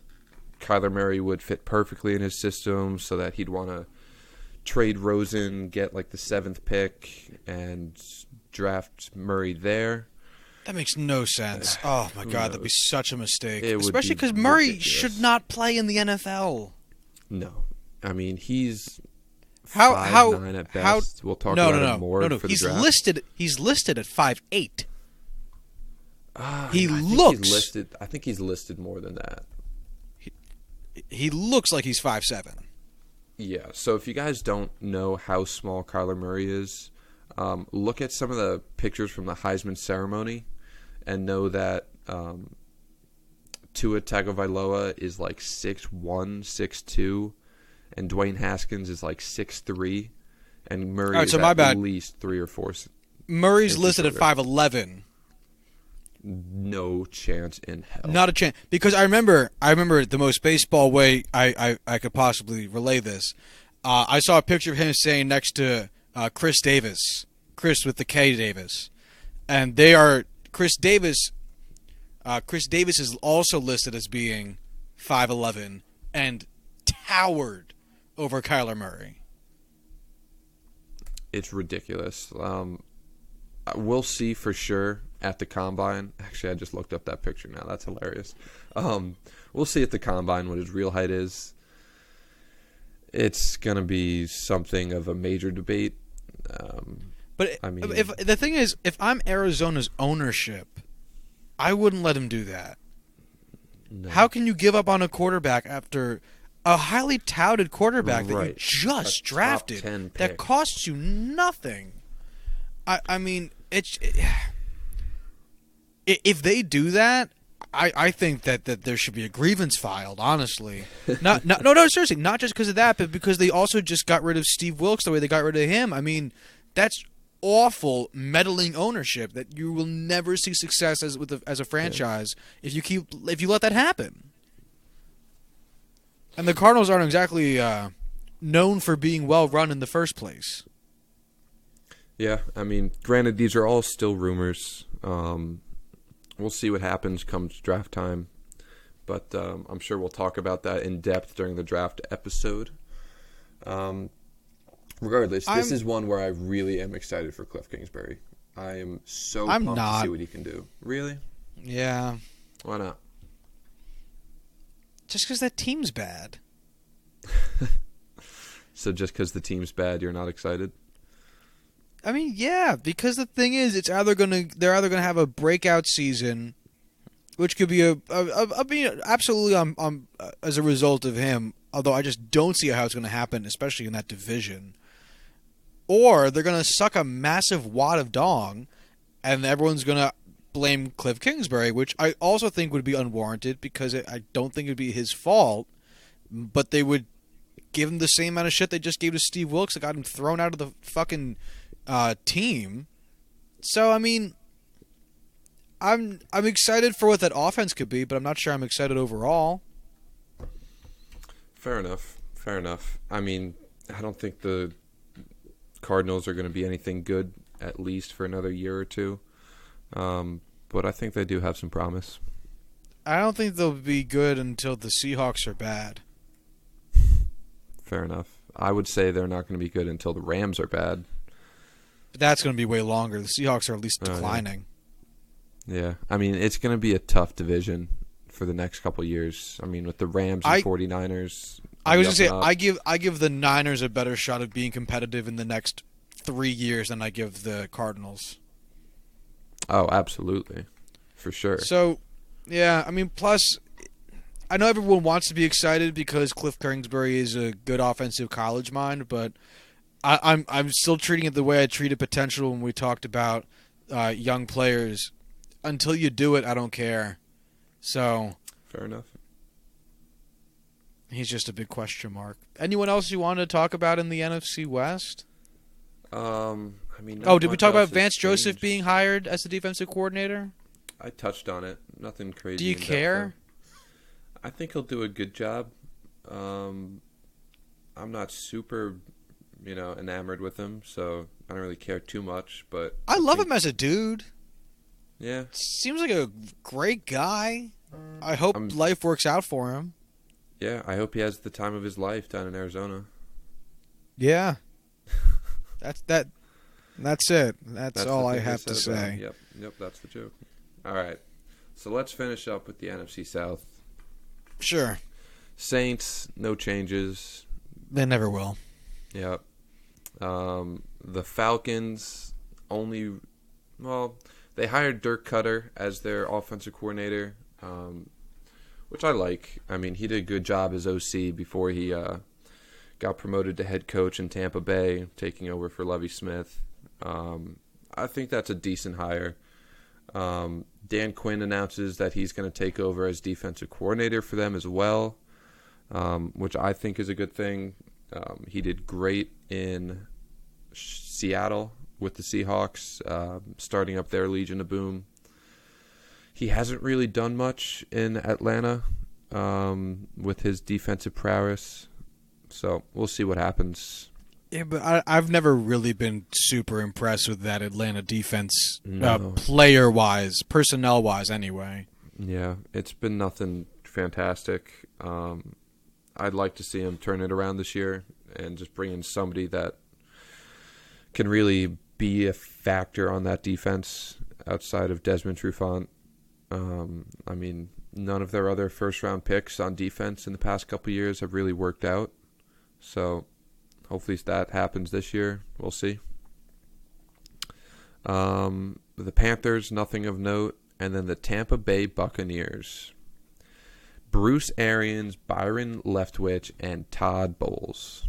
Kyler Murray would fit perfectly in his system, so that he'd want to trade Rosen, get like the 7th pick, and draft Murray there. That makes no sense. Oh my God, that'd be such a mistake. Especially because Murray should not play in the NFL. No, I mean he's 5'9" at best. We'll talk about it more for the draft. He's listed at 5'8". I think he's listed more than that. He looks like he's 5'7". Yeah. So if you guys don't know how small Kyler Murray is, look at some of the pictures from the Heisman ceremony, and know that Tua Tagovailoa is like 6'1", 6'2", and Dwayne Haskins is like 6'3", and Murray is at least 3 or 4. Murray's listed at 5'11". No chance in hell. Not a chance. Because I remember the most baseball way I could possibly relay this. I saw a picture of him standing next to Chris Davis. Chris with the K Davis. And they are Chris Davis is also listed as being 5'11" and towered over Kyler Murray. It's ridiculous. We'll see for sure at the combine. Actually, I just looked up that picture now. That's hilarious. We'll see at the combine what his real height is. It's gonna be something of a major debate. But I mean, if the thing is, if I'm Arizona's ownership, I wouldn't let him do that. no. How can you give up on a quarterback after a highly touted quarterback that you Right. just A drafted top 10 that pick. costs you nothing? I mean, if they do that, I think that there should be a grievance filed. Honestly, no, seriously, not just because of that, but because they also just got rid of Steve Wilkes the way they got rid of him. I mean, that's awful meddling ownership that you will never see success as a franchise if you let that happen. And the Cardinals aren't exactly known for being well run in the first place. Yeah, I mean, granted, these are all still rumors. We'll see what happens comes draft time. But I'm sure we'll talk about that in depth during the draft episode. Regardless, this is one where I really am excited for Cliff Kingsbury. I am so pumped to see what he can do. Really? Yeah. Why not? Just because that team's bad. So just because the team's bad, you're not excited? I mean, yeah, because the thing is, they're either gonna have a breakout season, which could be absolutely as a result of him. Although I just don't see how it's going to happen, especially in that division. Or they're going to suck a massive wad of dong, and everyone's going to blame Cliff Kingsbury, which I also think would be unwarranted because I don't think it would be his fault. But they would give him the same amount of shit they just gave to Steve Wilkes that got him thrown out of the fucking team. So I mean, I'm excited for what that offense could be, but I'm not sure I'm excited overall. Fair enough. I mean, I don't think the Cardinals are going to be anything good, at least for another year or two. But I think they do have some promise. I don't think they'll be good until the Seahawks are bad. Fair enough. I would say they're not going to be good until the Rams are bad. But that's going to be way longer. The Seahawks are at least declining. Yeah. I mean, it's going to be a tough division for the next couple of years. I mean, with the Rams and 49ers. I was going to say, I give the Niners a better shot of being competitive in the next 3 years than I give the Cardinals. Oh, absolutely. For sure. So, yeah, I mean, plus, I know everyone wants to be excited because Cliff Kingsbury is a good offensive college mind, but I'm still treating it the way I treated potential when we talked about young players. Until you do it, I don't care. So, fair enough. He's just a big question mark. Anyone else you want to talk about in the NFC West? I mean, did we talk about Vance Joseph being hired as the defensive coordinator? I touched on it. Nothing crazy. Do you care? I think he'll do a good job. I'm not super, enamored with him, so I don't really care too much. But I love him as a dude. Yeah, seems like a great guy. I hope life works out for him. Yeah, I hope he has the time of his life down in Arizona. Yeah, that's it. That's all I have to say. Yep, that's the joke. All right, so let's finish up with the NFC South. Sure. Saints, no changes. They never will. Yep. The Falcons they hired Dirk Cutter as their offensive coordinator, which I like. I mean, he did a good job as OC before he got promoted to head coach in Tampa Bay, taking over for Lovie Smith. I think that's a decent hire. Dan Quinn announces that he's going to take over as defensive coordinator for them as well, which I think is a good thing. He did great in Seattle with the Seahawks, starting up their Legion of Boom. he hasn't really done much in Atlanta with his defensive prowess. So we'll see what happens. Yeah, but I've never really been super impressed with that Atlanta defense, No. player-wise, personnel-wise anyway. Yeah, it's been nothing fantastic. I'd like to see him turn it around this year and just bring in somebody that can really be a factor on that defense outside of Desmond Trufant. I mean, none of their other first-round picks on defense in the past couple years have really worked out. So hopefully that happens this year. We'll see. The Panthers, nothing of note. And then the Tampa Bay Buccaneers. Bruce Arians, Byron Leftwich, and Todd Bowles.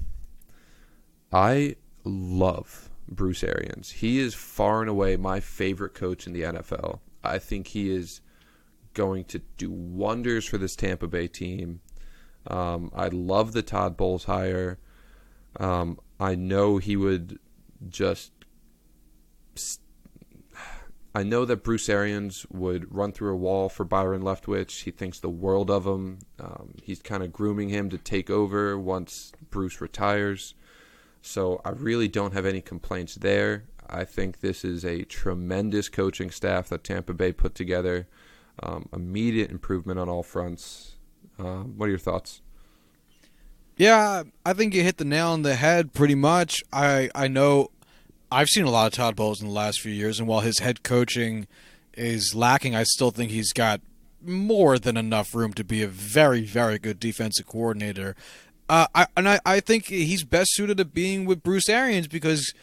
I love Bruce Arians. He is far and away my favorite coach in the NFL. I think he is going to do wonders for this Tampa Bay team. I love the Todd Bowles hire. I know he would just... I know that Bruce Arians would run through a wall for Byron Leftwich. He thinks the world of him. He's kind of grooming him to take over once Bruce retires. So I really don't have any complaints there. I think this is a tremendous coaching staff that Tampa Bay put together. Immediate improvement on all fronts. What are your thoughts? Yeah, I think you hit the nail on the head pretty much. I know I've seen a lot of Todd Bowles in the last few years, and while his head coaching is lacking, I still think he's got more than enough room to be a very, very good defensive coordinator. I think he's best suited to being with Bruce Arians because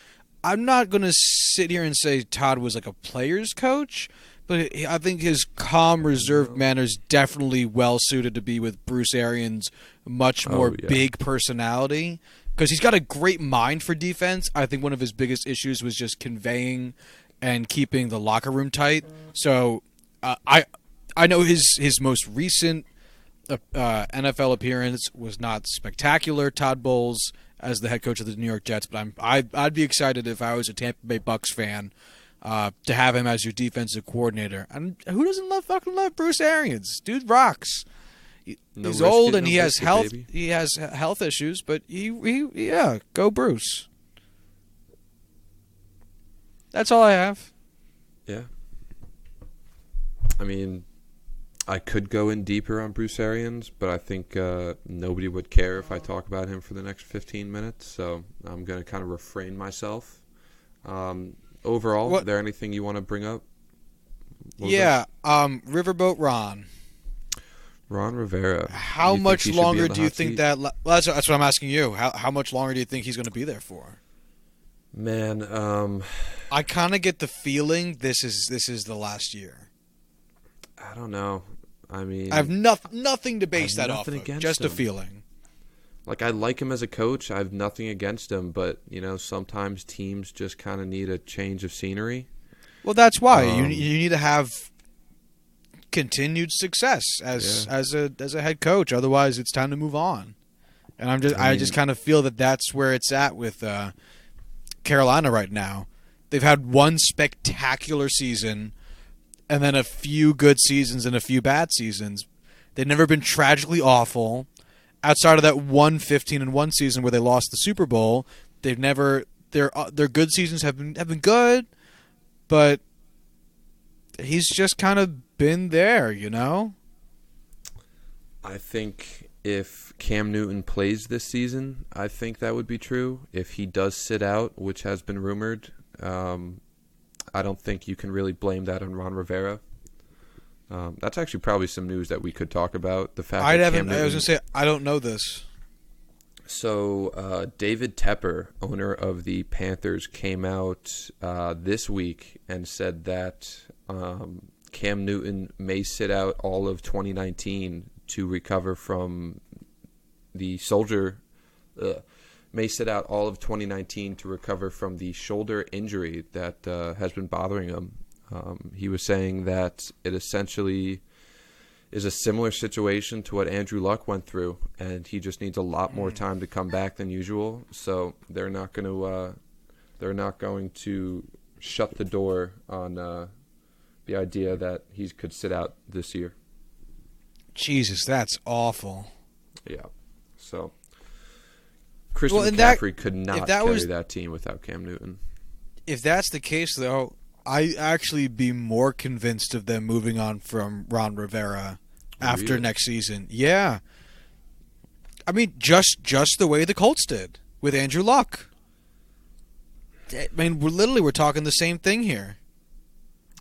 I'm not going to sit here and say Todd was like a player's coach, but I think his calm, reserved manner is definitely well suited to be with Bruce Arians' much more big personality. Because he's got a great mind for defense. I think one of his biggest issues was just conveying and keeping the locker room tight. So I know his most recent NFL appearance was not spectacular. Todd Bowles as the head coach of the New York Jets, but I'd be excited if I was a Tampa Bay Bucks fan to have him as your defensive coordinator. And who doesn't fucking love Bruce Arians? Dude rocks. He's old and he has health. Baby. He has health issues, but yeah, go Bruce. That's all I have. Yeah. I mean, I could go in deeper on Bruce Arians, but I think nobody would care if I talk about him for the next 15 minutes. So I'm going to kind of refrain myself. Overall, is there anything you want to bring up? Riverboat Ron. Ron Rivera. How much longer do you think that... Well, that's what I'm asking you. How much longer do you think he's going to be there for? Man, I kind of get the feeling this is the last year. I don't know. I mean... I have nothing to base that off of. Just him. A feeling. Like, I like him as a coach. I have nothing against him. But, sometimes teams just kind of need a change of scenery. Well, that's why. You need to have continued success as a head coach. Otherwise, it's time to move on. And I just kind of feel that that's where it's at with Carolina right now. They've had one spectacular season, and then a few good seasons and a few bad seasons. They've never been tragically awful. Outside of that 15-1 season where they lost the Super Bowl, they've never their good seasons have been good, but he's just kind of been there, I think if Cam Newton plays this season, I think that would be true. If he does sit out, which has been rumored, I don't think you can really blame that on Ron Rivera. That's actually probably some news that we could talk about. The fact I was going to say, I don't know this. So David Tepper, owner of the Panthers, came out this week and said that Cam Newton may sit out all of 2019 to recover from the shoulder injury that has been bothering him. He was saying that it essentially is a similar situation to what Andrew Luck went through, and he just needs a lot more time to come back than usual. So they're not going to shut the door on the idea that he could sit out this year. Jesus, that's awful. Yeah. So Christian Well, McCaffrey could not that carry was- that team without Cam Newton. If that's the case, though, I actually be more convinced of them moving on from Ron Rivera after Really? next season. Yeah. I mean, just the way the Colts did with Andrew Luck. I mean, we're talking the same thing here.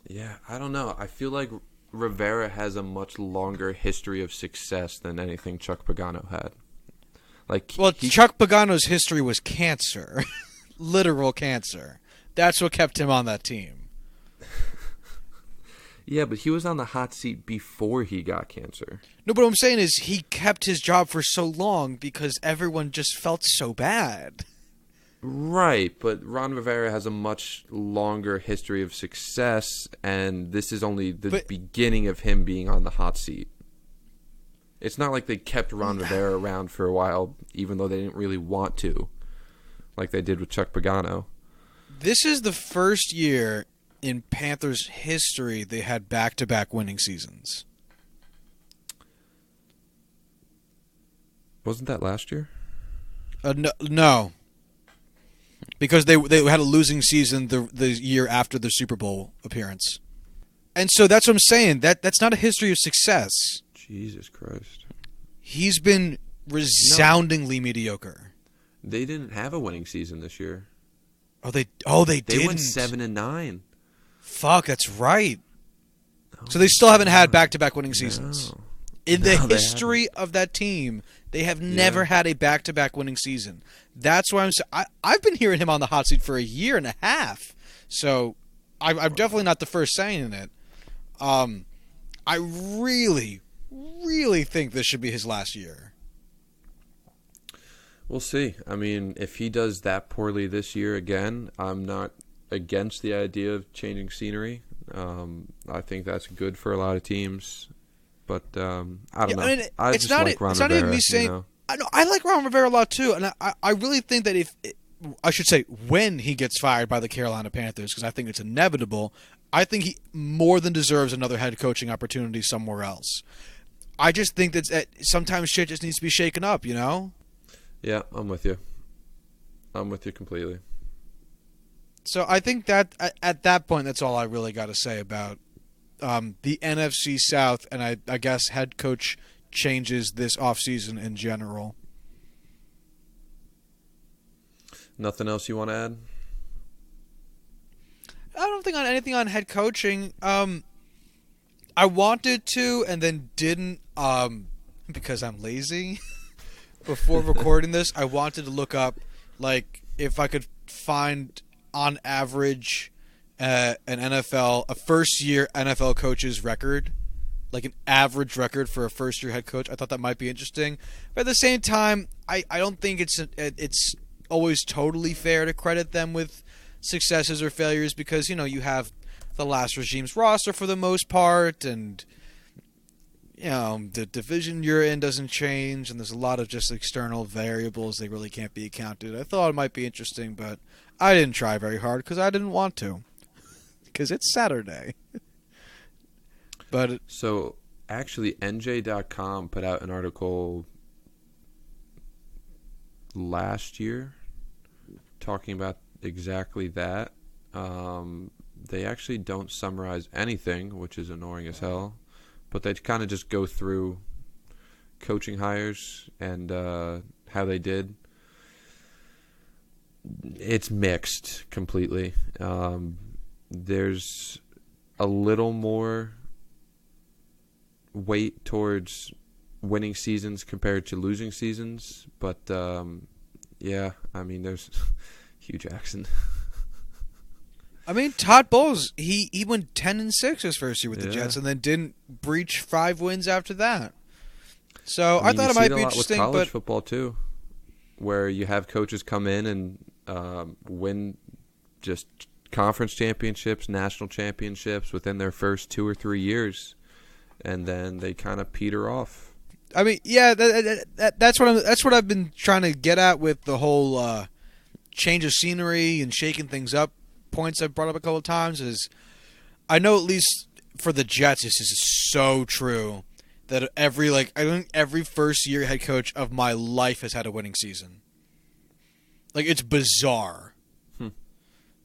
Yeah, I don't know. I feel like Rivera has a much longer history of success than anything Chuck Pagano had. Like, Well, Chuck Pagano's history was cancer. Literal cancer. That's what kept him on that team. yeah, but he was on the hot seat before he got cancer. No, but what I'm saying is he kept his job for so long because everyone just felt so bad. Right, but Ron Rivera has a much longer history of success, and this is only the beginning of him being on the hot seat. It's not like they kept Ron Rivera around for a while, even though they didn't really want to, like they did with Chuck Pagano. This is the first year in Panthers history they had back-to-back winning seasons. Wasn't that last year? No. Because they had a losing season the year after the Super Bowl appearance. And so that's what I'm saying. That's not a history of success. Jesus Christ. He's been resoundingly mediocre. They didn't have a winning season this year. They They didn't. went 7-9. Fuck, that's right. So they still haven't had back-to-back winning seasons. No. In the No, they history of that team, they have never had a back-to-back winning season. That's why I've been hearing him on the hot seat for a year and a half. So I'm definitely not the first saying it. I really, really think this should be his last year. We'll see. I mean, if he does that poorly this year again, I'm not against the idea of changing scenery. I think that's good for a lot of teams. But I don't know. I mean, I it's just not, like Ron it's Rivera, not even me saying. you know? I like Ron Rivera a lot too, and I really think that I should say when he gets fired by the Carolina Panthers, because I think it's inevitable, I think he more than deserves another head coaching opportunity somewhere else. I just think that sometimes shit just needs to be shaken up, you know? Yeah, I'm with you. I'm with you completely. So I think that at that point, that's all I really got to say about the NFC South, and I guess head coach changes this offseason in general. Nothing else you want to add? I don't think on anything on head coaching. I wanted to and then didn't because I'm lazy. Before recording this, I wanted to look up like if I could find on average a first year NFL coach's record, like an average record for a first year head coach. I thought that might be interesting, but at the same time, I don't think it's always totally fair to credit them with successes or failures, because you have the last regime's roster for the most part, and the division you're in doesn't change, and there's a lot of just external variables they really can't be accounted. I thought it might be interesting, but I didn't try very hard because I didn't want to, because it's Saturday. But so actually, NJ.com put out an article last year talking about exactly that. They actually don't summarize anything, which is annoying as hell, but they kind of just go through coaching hires and how they did. It's mixed completely. There's a little more weight towards winning seasons compared to losing seasons, but yeah, I mean, there's Hugh Jackson. I mean, Todd Bowles, he went 10-6 his first year with the Jets, and then didn't breach 5 wins after that. So I thought it might be interesting, with college but football too, where you have coaches come in and win just conference championships, national championships within their first 2 or 3 years, and then they kind of peter off. I mean, yeah, that's what I've been trying to get at with the whole change of scenery and shaking things up. Points I've brought up a couple of times is, I know at least for the Jets, this is so true that I think every first year head coach of my life has had a winning season. Like, it's bizarre.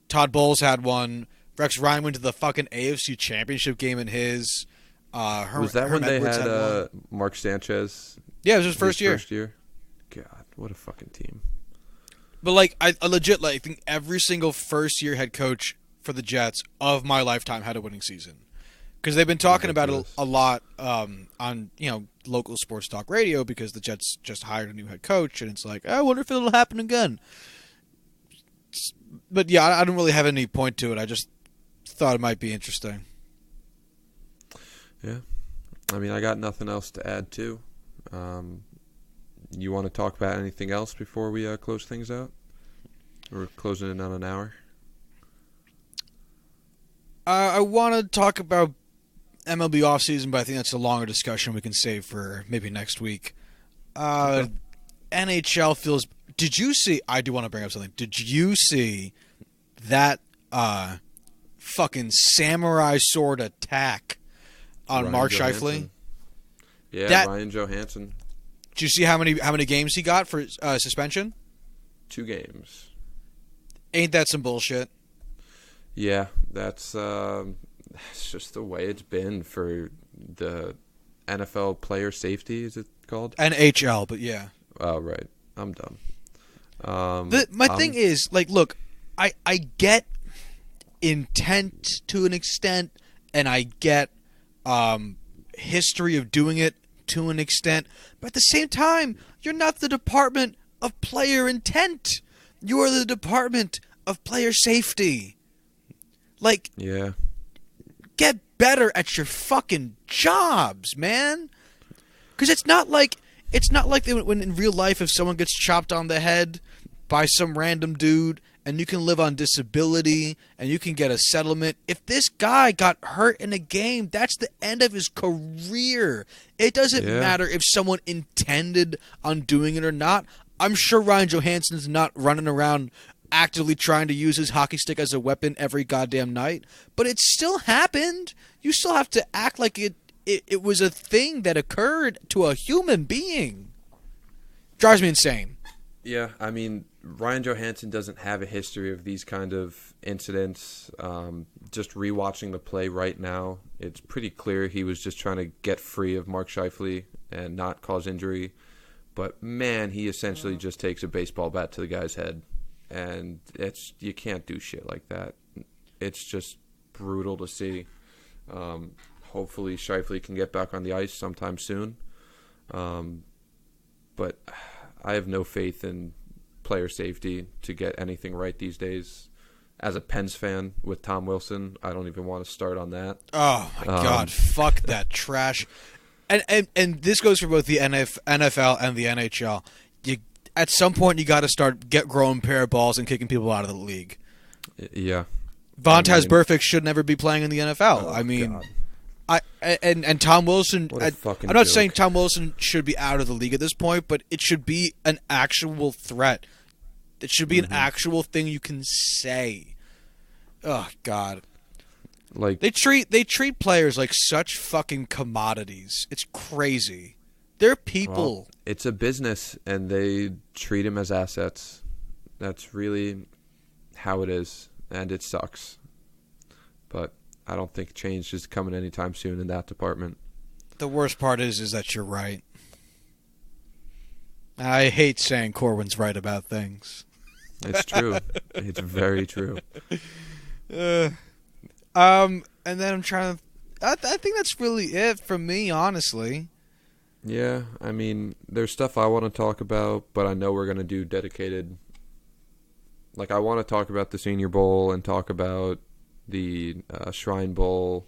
Todd Bowles had one. Rex Ryan went to the fucking AFC Championship game in his. Was that when they had Mark Sanchez? Yeah, it was his first year. First year. God, what a fucking team. But like, I legit think every single first year head coach for the Jets of my lifetime had a winning season, because they've been talking about it a lot on local sports talk radio, because the Jets just hired a new head coach, and it's like, I wonder if it'll happen again. But yeah, I don't really have any point to it. I just thought it might be interesting. Yeah, I mean, I got nothing else to add too. You want to talk about anything else before we close things out? We're closing in on an hour. I want to talk about MLB offseason, but I think that's a longer discussion we can save for maybe next week. Okay. NHL feels... Did you see... I do want to bring up something. Did you see that fucking samurai sword attack on Ryan Mark Johansson. Scheifele? Yeah, Ryan Johansson. Did you see how many games he got for suspension? 2 games. Ain't that some bullshit? Yeah, that's just the way it's been for the NFL player safety, is it called? NHL, but yeah. Oh, right. I'm dumb. My thing is, like, look, I get intent to an extent, and I get history of doing it to an extent, but at the same time, you're not the department of player intent. You are the department of player safety. Like, yeah, get better at your fucking jobs, man. Because it's not like when in real life, if someone gets chopped on the head by some random dude and you can live on disability and you can get a settlement. If this guy got hurt in a game, that's the end of his career. It doesn't matter if someone intended on doing it or not. I'm sure Ryan Johansson's not running around actively trying to use his hockey stick as a weapon every goddamn night, but it still happened. You still have to act like it was a thing that occurred to a human being. Drives me insane. Yeah, I mean, Ryan Johansson doesn't have a history of these kind of incidents. Just rewatching the play right now, it's pretty clear he was just trying to get free of Mark Scheifele and not cause injury. But man, he essentially just takes a baseball bat to the guy's head, and you can't do shit like that. It's just brutal to see. Hopefully Scheifele can get back on the ice sometime soon. But I have no faith in player safety to get anything right these days. As a Pens fan with Tom Wilson, I don't even want to start on that. Oh, my God. Fuck that trash. And this goes for both the NFL and the NHL. At some point, you got to start growing a pair of balls and kicking people out of the league. Yeah. Vontaze Burfict should never be playing in the NFL. Oh, I mean... God. And Tom Wilson, I'm not saying Tom Wilson should be out of the league at this point, but it should be an actual threat. It should be an actual thing you can say. Oh, God. Like, they treat players like such fucking commodities. It's crazy. They're people. Well, it's a business, and they treat them as assets. That's really how it is, and it sucks. But I don't think change is coming anytime soon in that department. The worst part is that you're right. I hate saying Corwin's right about things. It's true. It's very true. And then I'm trying to... I think that's really it from me, honestly. Yeah, I mean, there's stuff I want to talk about, but I know we're going to do dedicated... Like, I want to talk about the Senior Bowl and talk about the Shrine Bowl,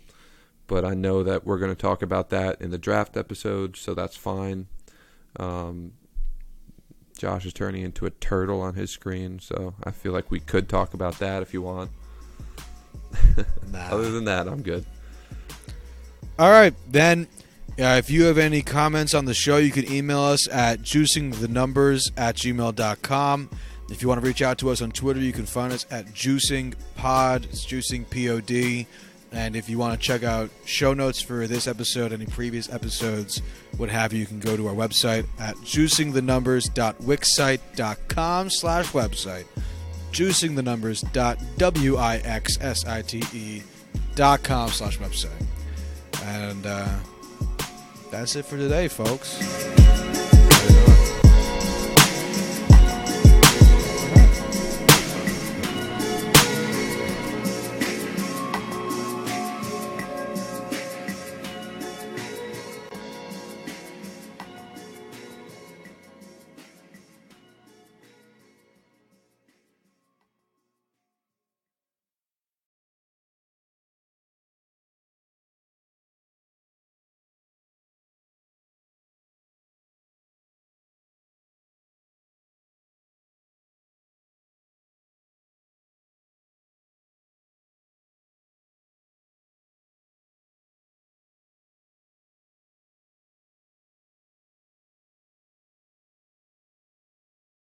but I know that we're going to talk about that in the draft episode, so that's fine. Josh is turning into a turtle on his screen, so I feel like we could talk about that if you want. Nah. Other than that, I'm good. All right, then. If you have any comments on the show, you can email us at juicingthenumbers@gmail.com. If you want to reach out to us on Twitter, you can find us at juicingpod. It's juicingpod. And if you want to check out show notes for this episode, any previous episodes, what have you, you can go to our website at juicingthenumbers.wixsite.com/website. juicingthenumbers.wixsite.com/website. And that's it for today, folks.